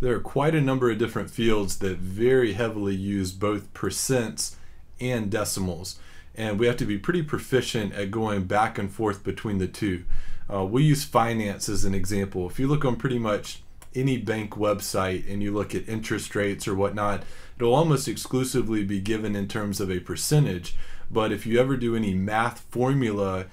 There are quite a number of different fields that very heavily use both percents and decimals, and we have to be pretty proficient at going back and forth between the two. We use finance as an example. If you look on pretty much any bank website and you look at interest rates or whatnot, it'll almost exclusively be given in terms of a percentage. But if you ever do any math formula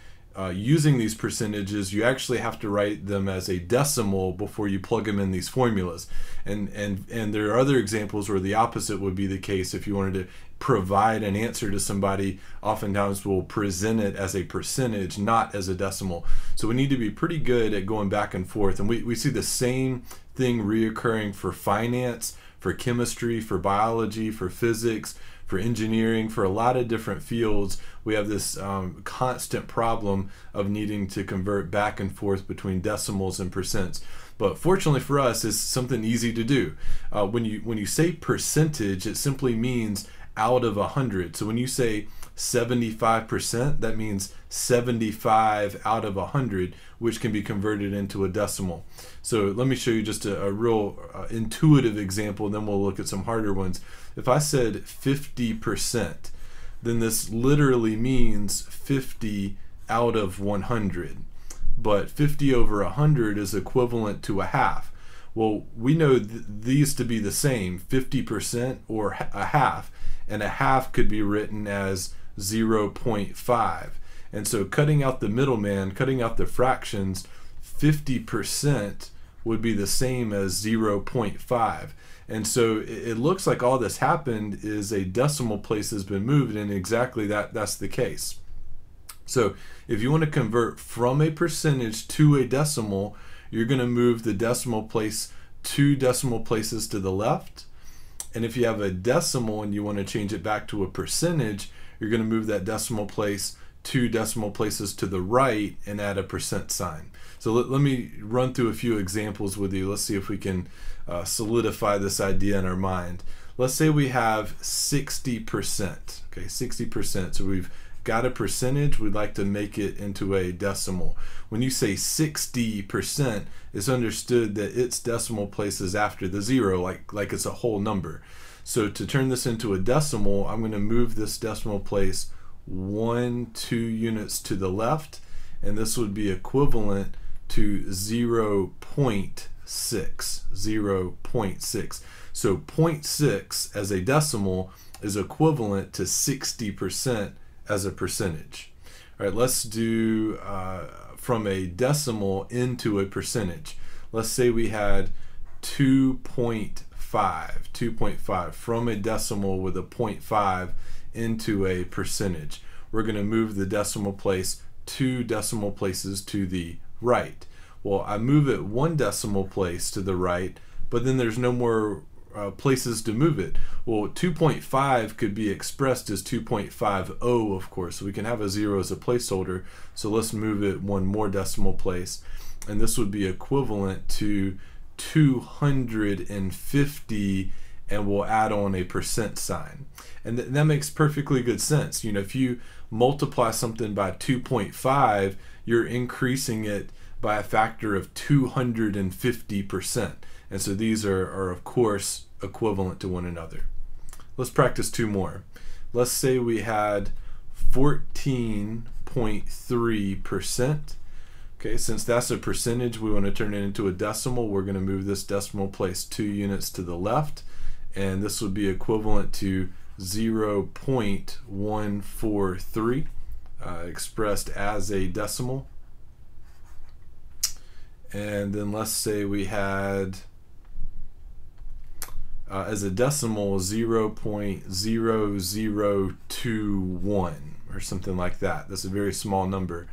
using these percentages, you actually have to write them as a decimal before you plug them in these formulas. And there are other examples where the opposite would be the case. If you wanted to provide an answer to somebody, oftentimes we'll present it as a percentage, not as a decimal. So we need to be pretty good at going back and forth. And we see the same thing reoccurring for finance, for chemistry, for biology, for physics, for engineering, for a lot of different fields. We have this constant problem of needing to convert back and forth between decimals and percents. But fortunately for us, it's something easy to do. When you say percentage, it simply means out of 100. So when you say 75%, that means 75 out of 100, which can be converted into a decimal. So let me show you just a real intuitive example, and then we'll look at some harder ones. If I said 50%, then this literally means 50 out of 100. But 50 over 100 is equivalent to a half. Well, we know these to be the same, 50% or a half. And a half could be written as 0.5. And so cutting out the middleman, cutting out the fractions, 50% would be the same as 0.5. And so it looks like all this happened is a decimal place has been moved, and exactly that's the case. So if you want to convert from a percentage to a decimal, you're going to move the decimal place 2 decimal places to the left. And if you have a decimal and you want to change it back to a percentage, you're going to move that decimal place 2 decimal places to the right and add a percent sign. So let me run through a few examples with you. Let's see if we can solidify this idea in our mind. Let's say we have 60%. Okay, 60%. So we've got a percentage, we'd like to make it into a decimal. When you say 60%, it's understood that its decimal place is after the 0, like it's a whole number. So to turn this into a decimal, I'm going to move this decimal place 2 units to the left, and this would be equivalent to 0.6. 0.6. So 0.6 as a decimal is equivalent to 60% as a percentage. All right, let's do from a decimal into a percentage. Let's say we had 2.5 from a decimal with a 0.5 into a percentage. We're going to move the decimal place 2 decimal places to the right. Well, I move it 1 decimal place to the right, but then there's no more places to move it. Well, 2.5 could be expressed as 2.50, of course, so we can have a 0 as a placeholder. So let's move it 1 more decimal place, and this would be equivalent to 250, and we'll add on a percent sign. And that makes perfectly good sense. You know, if you multiply something by 2.5, you're increasing it by a factor of 250%. And so these are of course equivalent to one another. Let's practice 2 more. Let's say we had 14.3%. Okay, since that's a percentage, we want to turn it into a decimal. We're going to move this decimal place 2 units to the left, and this would be equivalent to 0.143 expressed as a decimal. And then let's say we had as a decimal 0.0021 or something like that. That's a very small number.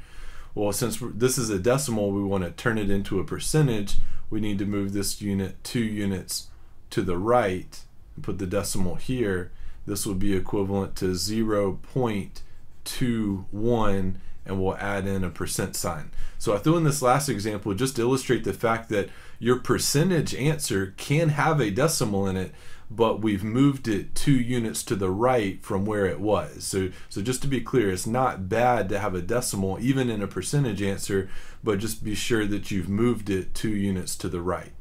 Well, since this is a decimal, we want to turn it into a percentage. We need to move this unit 2 units to the right and put the decimal here. This would be equivalent to 0.21, and we'll add in a percent sign. So I threw in this last example just to illustrate the fact that your percentage answer can have a decimal in it, but we've moved it 2 units to the right from where it was. So just to be clear, it's not bad to have a decimal even in a percentage answer, but just be sure that you've moved it 2 units to the right.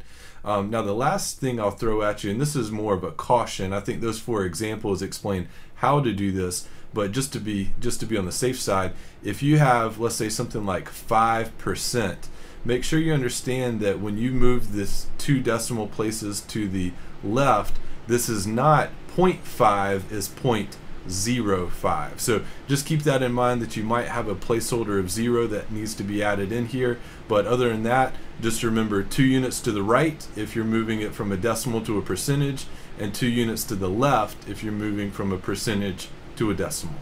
Now the last thing I'll throw at you, and this is more of a caution, I think those 4 examples explain how to do this, but just to be on the safe side, if you have, let's say, something like 5%, make sure you understand that when you move this 2 decimal places to the left, this is not 0.5, is 0.05. So just keep that in mind, that you might have a placeholder of 0 that needs to be added in here. But other than that, just remember 2 units to the right if you're moving it from a decimal to a percentage, and 2 units to the left if you're moving from a percentage to a decimal.